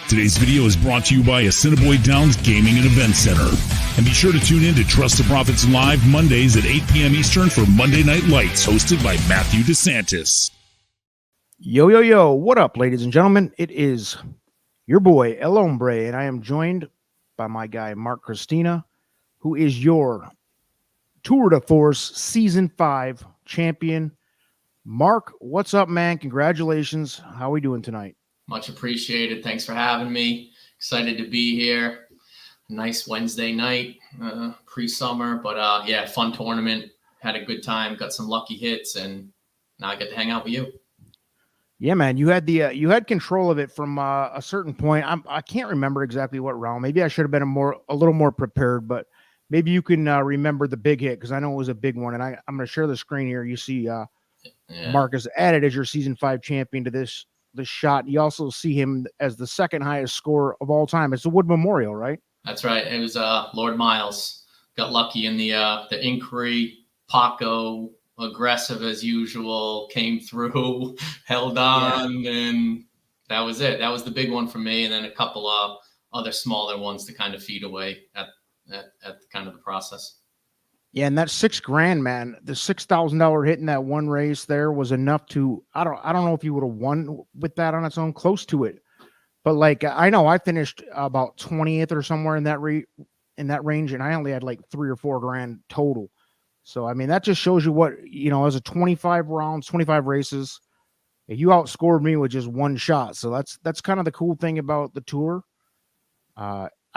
Today's video is brought to you by Assiniboine Downs Gaming and Event Center. And be sure to tune in to Trust the Profits Live Mondays at 8 p.m. Eastern for Monday Night Lights, hosted by Matthew DeSantis. Yo, yo, yo. What up, ladies and gentlemen? It is your boy, El Hombre, and I am joined by my guy, Mark Christina, who is your Tour de Force Season 5 champion. Mark, what's up, man? Congratulations. How are we doing tonight? Much appreciated. Thanks for having me. Excited to be here. Nice Wednesday night, pre-summer, but yeah, fun tournament. Had a good time. Got some lucky hits, and now I get to hang out with you. Yeah, man. You had you had control of it from a certain point. I can't remember exactly what round. Maybe I should have been a little more prepared, but maybe you can remember the big hit because I know it was a big one. And I'm going to share the screen here. You see, Marcus added as your Season 5 champion to this shot. You also see him as the second highest score of all time. It's the Wood Memorial, right? That's right. It was Lord Miles. Got lucky in the inquiry. Paco, aggressive as usual, came through, held on, and that was it. That was the big one for me, and then a couple of other smaller ones to kind of feed away at kind of the process. Yeah, and that $6,000, man, the $6,000 hit in that one race there was enough to, I don't know if you would have won with that on its own, close to it. But like, I know I finished about 20th or somewhere in that range, and I only had like $3 or $4 grand total. So, I mean, that just shows you what, as a 25 rounds, 25 races, you outscored me with just one shot. So that's kind of the cool thing about the tour.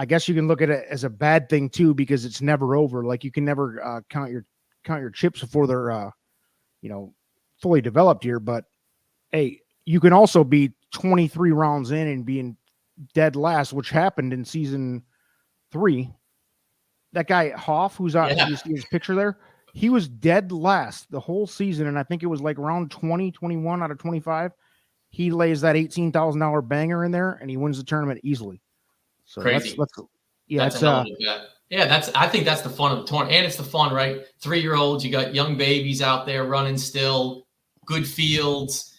I guess you can look at it as a bad thing too, because it's never over. Like you can never count your chips before they're fully developed here. But hey, you can also be 23 rounds in and being dead last, which happened in Season 3. That guy Hoff, who's on, you see his picture there, he was dead last the whole season, and I think it was like around 21 out of 25. He lays that $18,000 banger in there, and he wins the tournament easily. So crazy. I think that's the fun of the tournament, and it's the fun, right? 3-year-olds, you got young babies out there running still, good fields.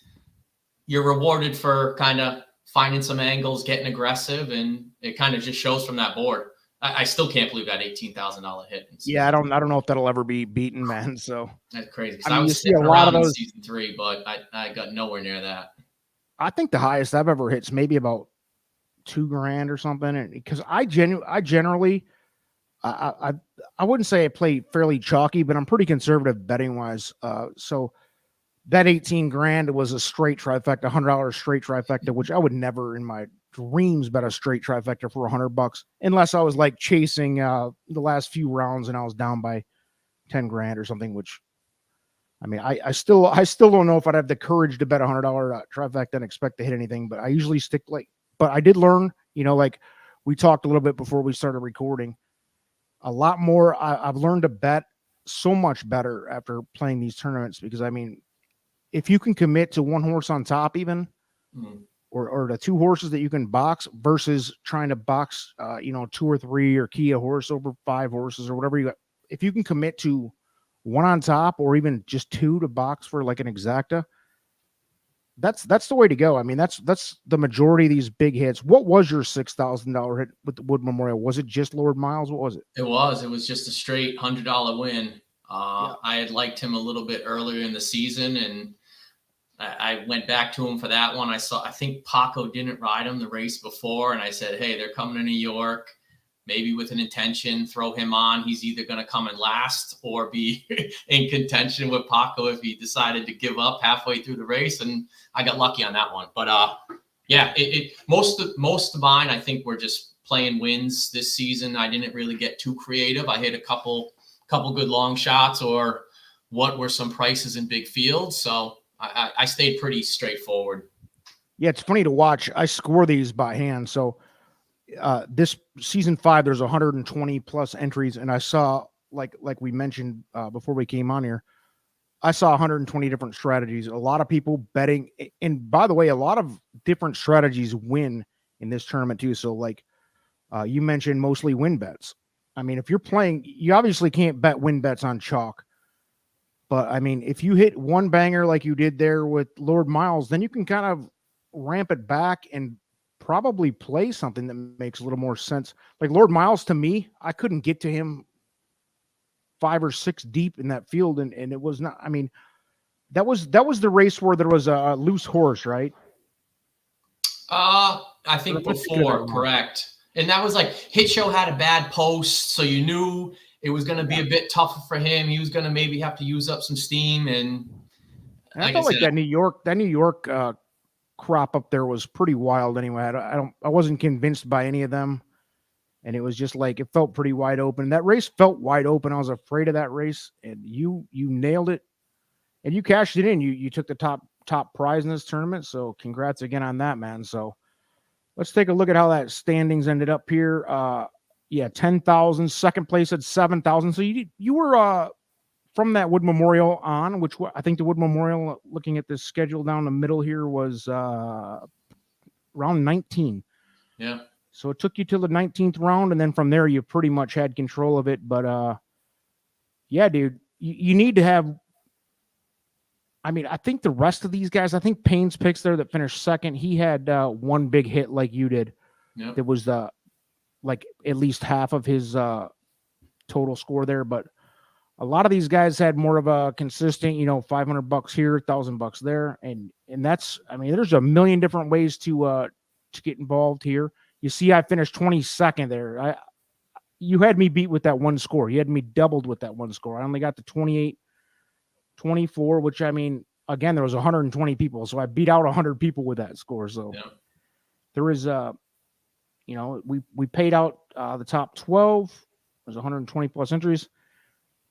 You're rewarded for kind of finding some angles, getting aggressive, and it kind of just shows from that board. I still can't believe that $18,000 hit. Yeah, I don't know if that'll ever be beaten, man. So that's crazy. I mean, I was you see a lot around of those in Season 3, but I got nowhere near that. I think the highest I've ever hit is maybe about $2,000 or something. And because I generally, I wouldn't say I play fairly chalky, but I'm pretty conservative betting wise. So that $18,000 was a straight trifecta, $100 straight trifecta, which I would never in my dreams bet a straight trifecta for $100 unless I was like chasing the last few rounds and I was down by $10,000 or something, which I mean, I still don't know if I'd have the courage to bet $100 trifecta and expect to hit anything, but I usually stick but I did learn, like we talked a little bit before we started recording, a lot more. I've learned to bet so much better after playing these tournaments, because I mean, if you can commit to one horse on top even, or the two horses that you can box versus trying to box, 2 or 3 or key a horse over 5 horses or whatever you got, if you can commit to one on top or even just 2 to box for like an exacta, that's the way to go. I mean, that's the majority of these big hits. What was your $6,000 hit with the Wood Memorial? Was it just Lord Miles? What was it? It was just a straight $100 win. I had liked him a little bit earlier in the season, and I went back to him for that one. I think Paco didn't ride him the race before, and I said, hey, they're coming to New York. Maybe with an intention, throw him on. He's either going to come in last or be in contention with Paco if he decided to give up halfway through the race. And I got lucky on that one. But most of mine, I think, were just playing wins this season. I didn't really get too creative. I hit a couple good long shots or what were some prices in big fields. So I stayed pretty straightforward. Yeah, it's funny to watch. I score these by hand. So this Season 5, there's 120 plus entries, and I saw like we mentioned before we came on here, I saw 120 different strategies. A lot of people betting, and by the way, a lot of different strategies win in this tournament too. So like you mentioned, mostly win bets. I mean, if you're playing, you obviously can't bet win bets on chalk. But I mean, if you hit one banger like you did there with Lord Miles, then you can kind of ramp it back and probably play something that makes a little more sense. Like Lord Miles, to me, I couldn't get to him 5 or 6 deep in that field, and it was not. I mean, that was the race where there was a loose horse, right? I think before, correct. And that was like Hit Show had a bad post, so you knew it was going to be a bit tougher for him. He was going to maybe have to use up some steam, and I felt like that New York crop up there was pretty wild. Anyway, I wasn't convinced by any of them, and it was just like it felt pretty wide open. That race felt wide open. I was afraid of that race, and you nailed it, and you cashed it in. You took the top prize in this tournament, so congrats again on that, man. So let's take a look at how that standings ended up here. 10,000. Second place at 7,000. So you were from that Wood Memorial on, which I think the Wood Memorial, looking at this schedule down the middle here, was round 19. Yeah. So it took you till the 19th round, and then from there you pretty much had control of it. But yeah, dude, you need to have. I mean, I think the rest of these guys, I think Payne's picks there that finished second, he had one big hit like you did. Yep. That was like at least half of his total score there. But a lot of these guys had more of a consistent, $500 here, $1,000 there, and that's. I mean, there's a million different ways to get involved here. You see, I finished 22nd there. You had me beat with that one score. You had me doubled with that one score. I only got to 28. 24, which I mean, again, there was 120 people, so I beat out 100 people with that score. So there is, we paid out the top 12. There's 120 plus entries,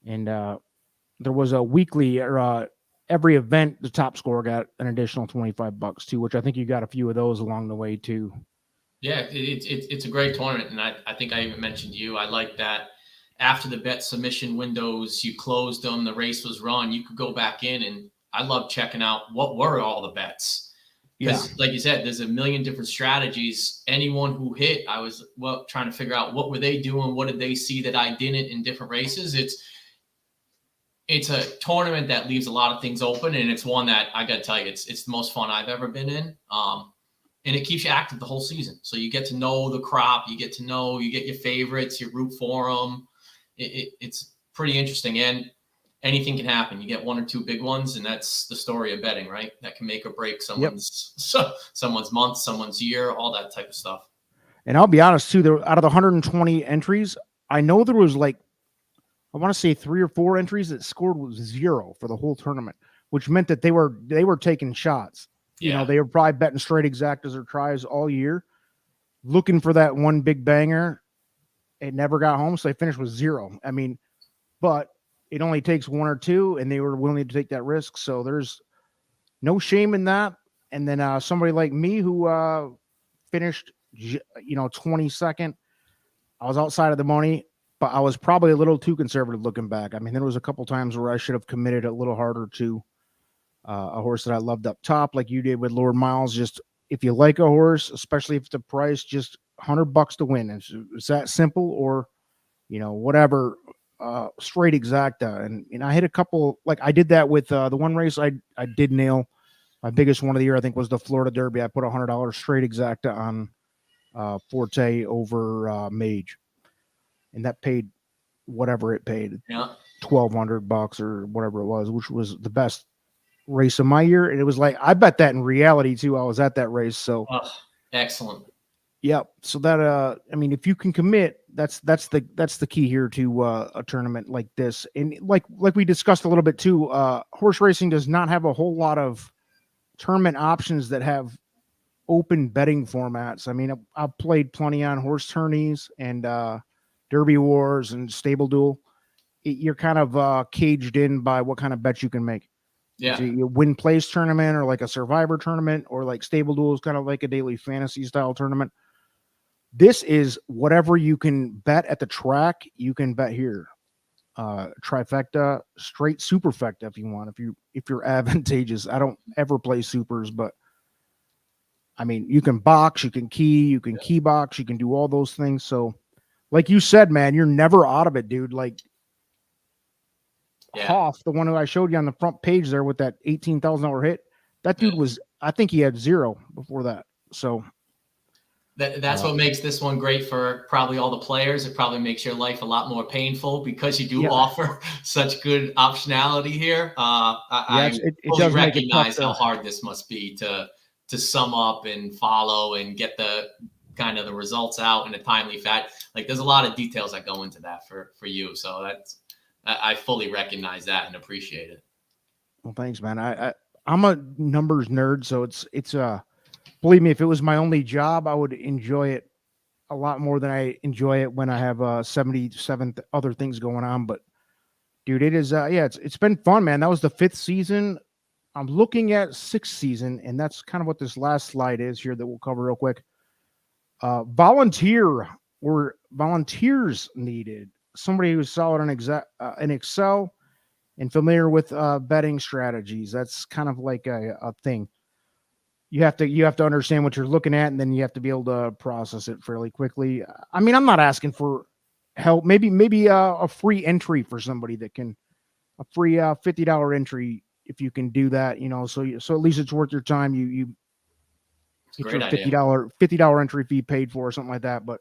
and there was a weekly or every event the top score got an additional $25 too, which I think you got a few of those along the way too. Yeah, it's a great tournament, and I think I even mentioned to you. I like that. After the bet submission windows, you closed them, the race was run, you could go back in, and I love checking out what were all the bets. Because like you said, there's a million different strategies. Anyone who hit, I was trying to figure out what were they doing, what did they see that I didn't in different races. It's a tournament that leaves a lot of things open, and it's one that I got to tell you, it's the most fun I've ever been in. And it keeps you active the whole season. So you get to know the crop, you get your favorites, you root for them. It's pretty interesting, and anything can happen. You get one or two big ones, and that's the story of betting, right? That can make or break someone's month, someone's year, all that type of stuff. And I'll be honest too, there out of the 120 entries, I know there was I want to say 3 or 4 entries that scored was 0 for the whole tournament, which meant that they were taking shots. Yeah. They were probably betting straight exactas or tries all year, looking for that one big banger. It never got home, so they finished with 0. I mean, but it only takes 1 or 2, and they were willing to take that risk. So there's no shame in that. And then somebody like me who finished, 22nd, I was outside of the money, but I was probably a little too conservative looking back. I mean, there was a couple times where I should have committed a little harder to a horse that I loved up top, like you did with Lord Miles. Just if you like a horse, especially if the price just $100 to win. It's that simple, or whatever, straight exacta. And I hit a couple, like I did that with the one race I did nail. My biggest one of the year, I think, was the Florida Derby. I put $100 straight exacta on Forte over Mage, and that paid whatever it paid, $1,200 or whatever it was, which was the best race of my year. And it was like I bet that in reality too. I was at that race, so excellent. Yeah. So that I mean, if you can commit, that's the key here to a tournament like this. And like we discussed a little bit too, horse racing does not have a whole lot of tournament options that have open betting formats. I mean, I've played plenty on horse tourneys and Derby Wars and Stable Duel. You're kind of caged in by what kind of bets you can make. Yeah. So you win place tournament, or like a Survivor tournament, or like Stable Duel is kind of like a daily fantasy style tournament. This is whatever you can bet at the track, you can bet here. Trifecta, straight superfecta if you want, if you're advantageous. I don't ever play supers, but I mean, you can box, you can key box, you can do all those things. So like you said, man, you're never out of it, dude. Like Hoff, the one who I showed you on the front page there with that $18,000 hit, that dude was I think he had 0 before that. So that's what makes this one great for probably all the players. It probably makes your life a lot more painful because you do offer such good optionality here. I it fully does make it tough recognize how hard this must be to sum up and follow and get the kind of the results out in a timely fashion. Like there's a lot of details that go into that for you. So I fully recognize that and appreciate it. Well, thanks, man. I'm a numbers nerd, so it's believe me, if it was my only job, I would enjoy it a lot more than I enjoy it when I have 77 other things going on. But dude, it is it's been fun, man. That was the 5th season. I'm looking at 6th season, and that's kind of what this last slide is here that we'll cover real quick. Volunteers needed. Somebody who's solid in Excel and familiar with betting strategies. That's kind of like a thing. You have to understand what you're looking at, and then you have to be able to process it fairly quickly. I mean, I'm not asking for help. Maybe a free entry for somebody that can, a free $50 entry if you can do that. So at least it's worth your time. You get your $50 entry fee paid for or something like that. But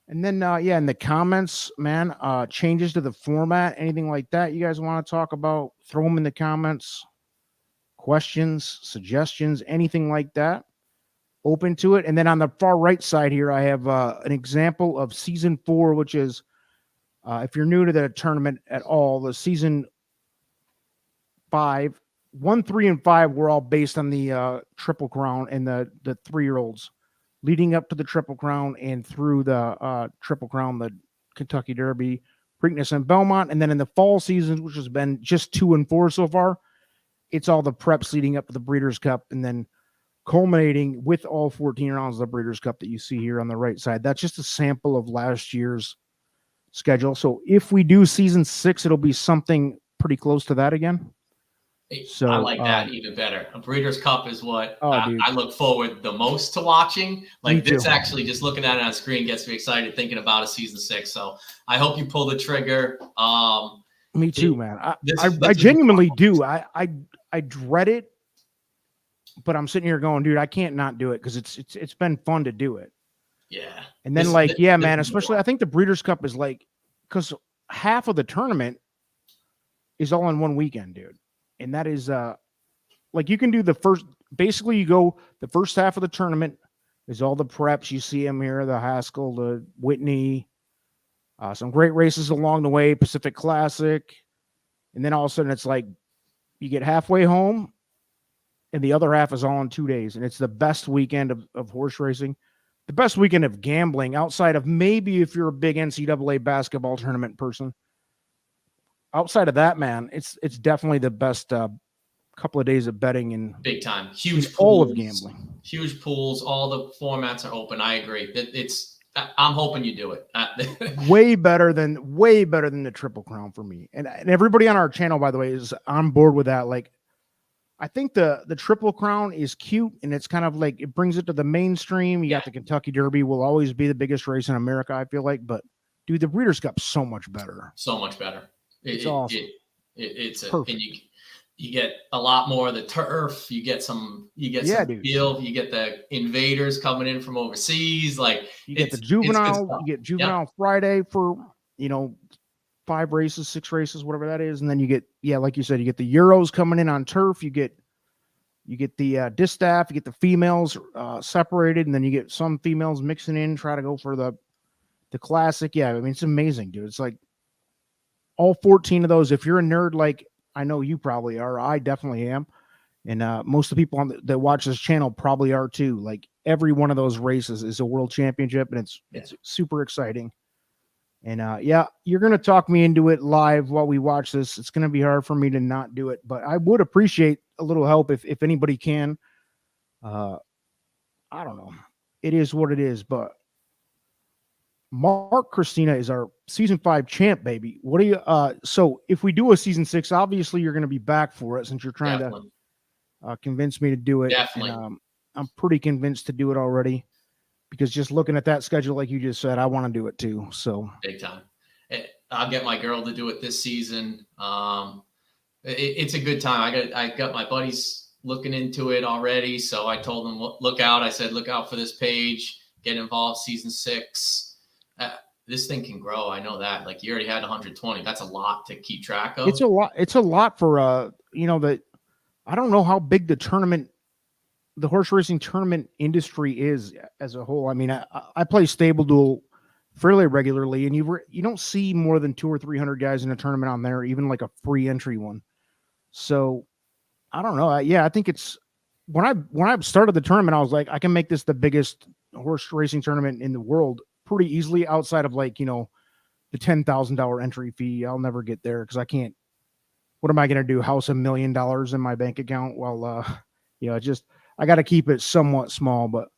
and then in the comments, man, changes to the format, anything like that you guys want to talk about, throw them in the comments. Questions, suggestions, anything like that, open to it. And then on the far right side here, I have an example of season 4, which is if you're new to the tournament at all, the season 5, 1, 3, and 5 were all based on the Triple Crown and the 3-year-olds leading up to the Triple Crown and through the Triple Crown, the Kentucky Derby, Preakness, and Belmont. And then in the fall seasons, which has been just 2 and 4 so far, it's all the preps leading up to the Breeders' Cup and then culminating with all 14 rounds of the Breeders' Cup that you see here on the right side. That's just a sample of last year's schedule. So if we do season 6, it'll be something pretty close to that again. So I like that even better. A Breeders' Cup is what I look forward the most to watching. Like this actually, just looking at it on screen gets me excited thinking about a season 6. So I hope you pull the trigger. Me too, man. I genuinely do. I dread it, but I'm sitting here going, dude, I can't not do it because it's been fun to do it. Yeah. And then man, especially I think the Breeders' Cup is like, because half of the tournament is all in one weekend, dude. And that is like you can do basically you go the first half of the tournament is all the preps. You see them here, the Haskell, the Whitney, some great races along the way, Pacific Classic. And then all of a sudden it's like you get halfway home and the other half is all in 2 days. And it's the best weekend of horse racing, the best weekend of gambling outside of maybe if you're a big NCAA basketball tournament person. Outside of that, man, it's definitely the best couple of days of betting and big time. Huge pools, all of gambling. Huge pools. All the formats are open. I agree. I'm hoping you do it. way better than the Triple Crown for me. And everybody on our channel, by the way, is on board with that. Like, I think the Triple Crown is cute and it's kind of like it brings it to the mainstream. You got the Kentucky Derby will always be the biggest race in America, I feel like. But dude, the Breeders' Cup's so much better. So much better. It's awesome. It's and you get a lot more of the turf. You get some feel. You get the invaders coming in from overseas. Like you get the juvenile. You get juvenile Friday for 5 races, 6 races, whatever that is, and then you get like you said, you get the Euros coming in on turf. You get the distaff. You get the females separated, and then you get some females mixing in, try to go for the classic. Yeah, I mean it's amazing, dude. It's like all 14 of those. If you're a nerd like I know you probably are, I definitely am, and most of the people that watch this channel probably are too. Like every one of those races is a world championship, and it's super exciting. And you're gonna talk me into it live while we watch this. It's gonna be hard for me to not do it, but I would appreciate a little help if anybody can. I don't know. It is what it is, but Mark Christina is our season 5 champ, baby. What do you so if we do a season 6, obviously you're going to be back for it since you're trying to convince me to do it. Definitely. And, I'm pretty convinced to do it already because just looking at that schedule, like you just said, I want to do it too. So big time. I'll get my girl to do it this season. It's a good time. I got my buddies looking into it already. So I told them, look out. I said, look out for this page. Get involved. Season 6. This thing can grow. I know that. Like, you already had 120. That's a lot to keep track of. It's a lot. It's a lot for that. I don't know how big the horse racing tournament industry is as a whole. I mean, I play stable duel fairly regularly, and you don't see more than 200 or 300 guys in a tournament on there, even like a free entry one. So I don't know. I think it's when I started the tournament, I was like, I can make this the biggest horse racing tournament in the world pretty easily, outside of like, the $10,000 entry fee. I'll never get there because I can't. What am I going to do? House $1 million in my bank account? Well, I got to keep it somewhat small, but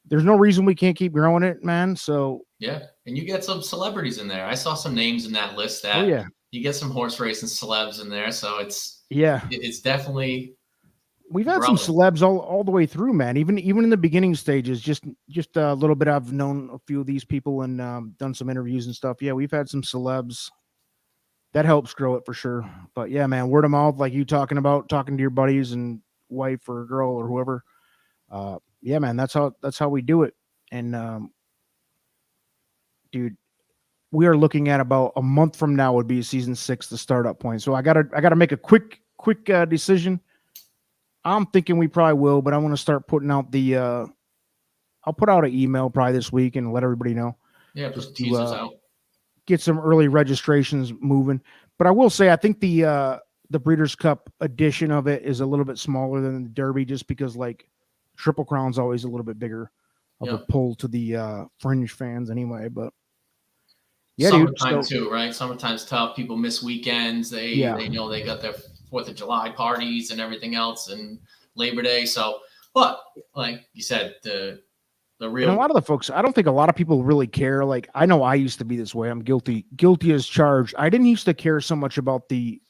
there's no reason we can't keep growing it, man. So yeah, and you get some celebrities in there. I saw some names in that list that you get some horse racing celebs in there. So it's definitely. We've had some celebs all the way through, man. Even in the beginning stages, just a little bit. I've known a few of these people and done some interviews and stuff. Yeah, we've had some celebs. That helps grow it for sure. But yeah, man, word of mouth, like you talking to your buddies and wife or girl or whoever. Yeah, man, that's how we do it. And dude, we are looking at about a month from now would be season 6, the startup point. So I gotta make a quick decision. I'm thinking we probably will, but I want to start putting out I'll put out an email probably this week and let everybody know. Yeah, just teasers out. Get some early registrations moving. But I will say, I think the Breeders' Cup edition of it is a little bit smaller than the Derby, just because like Triple Crown's always a little bit bigger of a pull to the fringe fans anyway. But yeah, summertime too, right? Summertime's tough. People miss weekends. They know they got their 4th of July parties and everything else, and Labor Day. So, but like you said, the real, and a lot of the folks, I don't think a lot of people really care. Like, I know I used to be this way. I'm guilty as charged. I didn't used to care so much about the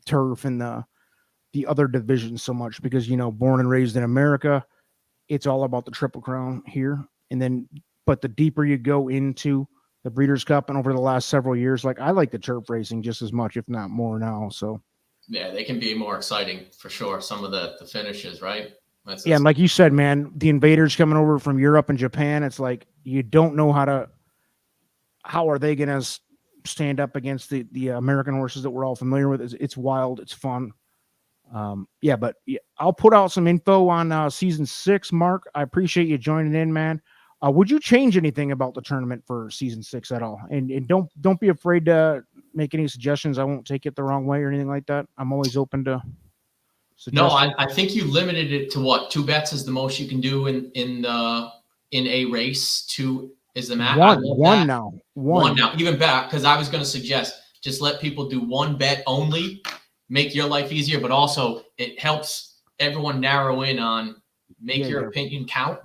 turf and the other divisions so much because, born and raised in America, it's all about the Triple Crown here. And then, but the deeper you go into the Breeders' Cup and over the last several years, like I like the turf racing just as much, if not more now. So yeah, they can be more exciting for sure. Some of the finishes, right? And like you said, man, the invaders coming over from Europe and Japan, it's like you don't know how are they going to stand up against the American horses that we're all familiar with. It's wild. It's fun. But I'll put out some info on season 6, Mark. I appreciate you joining in, man. Would you change anything about the tournament for season 6 at all? And don't be afraid to make any suggestions. I won't take it the wrong way or anything like that. I'm always open to suggestions. No, I think you limited it to what? 2 bets is the most you can do in a race. 2 is the max. One now. Even better, because I was going to suggest just let people do 1 bet only, make your life easier, but also it helps everyone narrow in on your opinion count.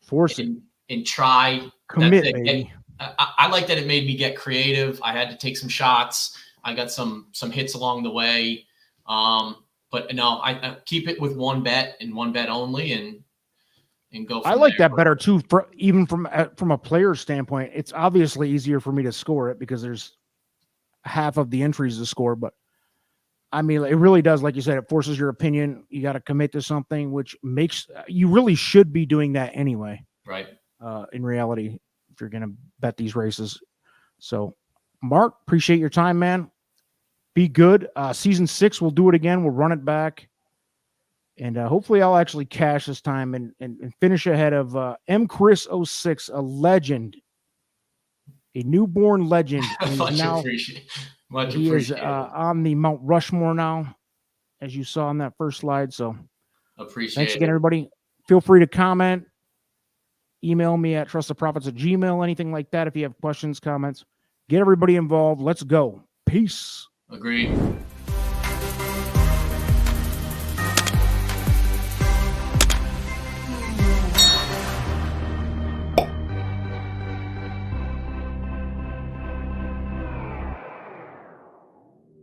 Force it. And try. Commit, baby. I like that it made me get creative. I had to take some shots. I got some hits along the way. But no, I keep it with 1 bet and 1 bet only, and go. I like that better too. Even from a player standpoint, it's obviously easier for me to score it because there's half of the entries to score. But I mean, it really does, like you said, it forces your opinion. You got to commit to something, which makes you really should be doing that anyway. Right. In reality, if you're going to bet these races. So, Mark, appreciate your time, man. Be good. Season 6, we'll do it again. We'll run it back. And hopefully I'll actually cash this time and finish ahead of M. Chris 06, a legend, a newborn legend. Much appreciated. On the Mount Rushmore now, as you saw on that first slide. So thanks again, everybody. Feel free to comment. Email me at trusttheprofits@gmail.com, anything like that. If you have questions, comments, get everybody involved. Let's go. Peace. Agreed.